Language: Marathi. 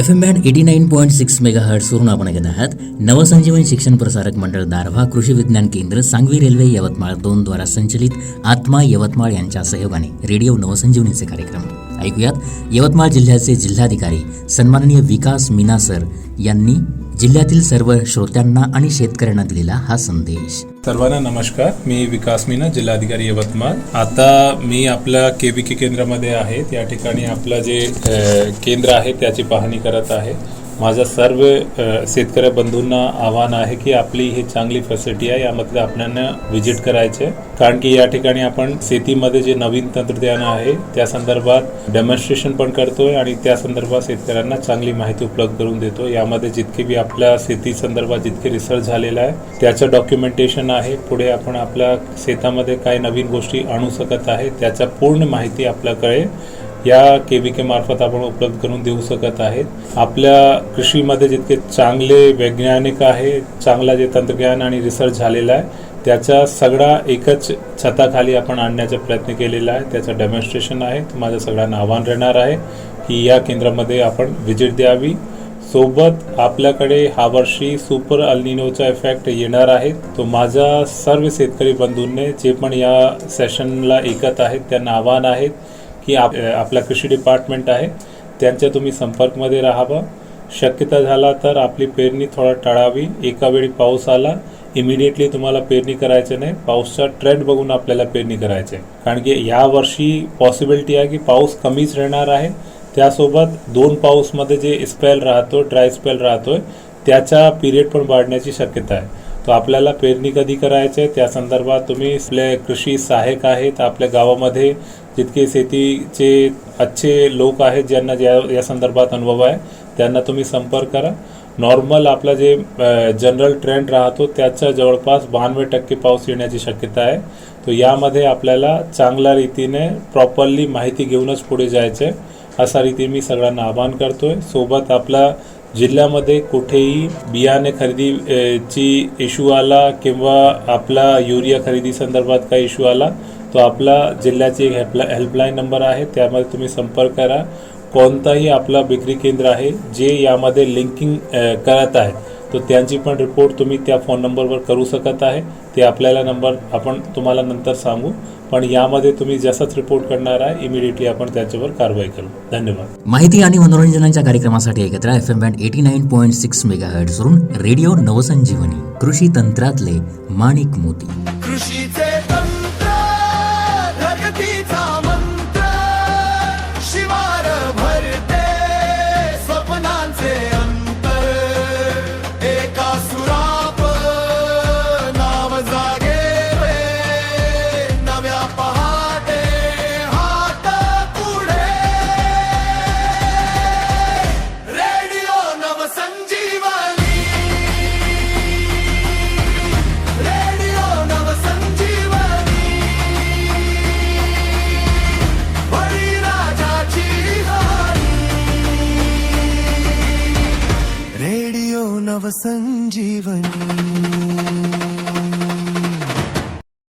FM बँड 89.6 मेगाहर्ट्झवरून आपण ऐकत आहात नवसंजीवन शिक्षण प्रसारक मंडळ दारव्हा कृषी विज्ञान केंद्र सांगवी रेल्वे यवतमाळ 2 द्वारा संचलित आत्मा यवतमाळ यांच्या सहयोगाने रेडिओ नवसंजीवनीचे कार्यक्रम ऐकूयात. यवतमाळ जिल्ह्याचे जिल्हाधिकारी सन्माननीय विकास मीना सर यांनी जिल्ह्यातील सर्व श्रोत्यांना आणि शेतकऱ्यांना दिलेला हा संदेश. सर्वांना नमस्कार. मी विकास मीना, जिल्हाधिकारी यवतमाळ. आता मी आपल्या केबीके केंद्रामध्ये आहे. त्या ठिकाणी आपलं जे केंद्र आहे त्याची पाहणी करत आहे. माझ्या सर्व शेतकरी बंधूंना आव्हान आहे की आपली ही चांगली फॅसिलिटी आहे, यामध्ये आपल्याला व्हिजिट करायचे, कारण की या ठिकाणी आपण शेतीमध्ये जे नवीन तंत्रज्ञान आहे त्या संदर्भात डेमॉन्स्ट्रेशन पण करतोय आणि त्या संदर्भात शेतकऱ्यांना चांगली माहिती उपलब्ध करून देतो. यामध्ये जितके बी आपल्या शेती संदर्भात जितके रिसर्च झालेला आहे त्याचं डॉक्युमेंटेशन आहे. पुढे आपण आपल्या शेतामध्ये काय नवीन गोष्टी आणू शकत आहे त्याचा पूर्ण माहिती आपल्याकडे या केबीके मार्फत आपण उपलब्ध करून देऊ शकत आहेत. आपल्या कृषीमध्ये जितके चांगले वैज्ञानिक आहे, चांगला जे तंत्रज्ञान आणि रिसर्च झालेला आहे त्याचा सगळा एकच छताखाली आपण आणण्याचा प्रयत्न केलेला आहे. त्याचं डेमॉन्स्ट्रेशन आहे. माझं सगळ्यांना आव्हान राहणार आहे की या केंद्रामध्ये आपण व्हिजिट द्यावी. सोबत आपल्याकडे हा वर्षी सुपर अल्निनोचा इफेक्ट येणार आहे. तो माझ्या सर्व शेतकरी बंधूंनी जे पण या सेशनला ऐकत आहेत त्यांना आव्हान आहे की आपला कृषी डिपार्टमेंट आहे त्यांच्या तुम्ही संपर्कमध्ये राहावं. शक्यता झाला तर आपली पेरणी थोडा टाळावी. एका वेळी पाऊस आला इमिडिएटली तुम्हाला पेरणी करायचं नाही. पाऊसचा ट्रेंड बघून आपल्याला पेरणी करायचं आहे, कारण की या वर्षी पॉसिबिलिटी आहे की पाऊस कमीच राहणार आहे. त्यासोबत 2 पाऊसमध्ये जे स्पेल राहतो, ड्राय स्पेल राहतोय, त्याचा पिरियड पण वाढण्याची शक्यता आहे. तो आपल्याला पेरणी कधी करायचे त्या संदर्भात तुम्ही आपले कृषी सहाय्यक आहेत आपल्या गावामध्ये जितके शेतीचे अच्छे लोक आहेत ज्यांना या संदर्भात अनुभव आहे त्यांना तुम्ही संपर्क करा. नॉर्मल आपला जे जनरल ट्रेंड राहतो त्याच्या जवळपास 92% पाऊस येण्याची शक्यता आहे. तो यामध्ये आपल्याला चांगल्या रीतीने प्रॉपरली माहिती घेऊनच पुढे जायचं आहे, असा रीती मी सगळ्यांना आवाहन करतोय. सोबत आपला जिल्ह्यामध्ये कुठेही बियाणे खरेदीची इश्यू आला किंवा आपला युरिया खरेदी संदर्भात काही इश्यू आला तो आपला जिल्ह्याची हेल्पलाईन नंबर आहे, त्यामध्ये तुम्ही संपर्क करा. कोणताही आपला विक्री केंद्र आहे जे यामध्ये लिंकिंग करत आहे तो त्यांची पण रिपोर्ट तुम्ही त्या फोन नंबरवर करू शकत आहे. ते आपल्याला नंबर आपण तुम्हाला नंतर सांगू, पण यामध्ये तुम्ही जसाच रिपोर्ट करणार आहे इमिडिएटली आपण त्याच्यावर कारवाई करू. धन्यवाद. माहिती आणि मनोरंजनाच्या कार्यक्रमासाठी ऐकत राहा FM बँड 89.6 मेगाहर्ट्झवरून रेडिओ नवसंजीवनी, कृषी तंत्रातले माणिक मोती. कृषीचे तंत्र, प्रगतीचा मंत्र, शिवार भरते स्वप्नांचे अंतर, एका सुराप नाव जागे नव्या पहाटे हात पुढे. रेडिओ नवसंजीवनी, रेडिओ नवसंजीवनी, बळीराजाची वाणी. रेडिओ नवसंजीवनी.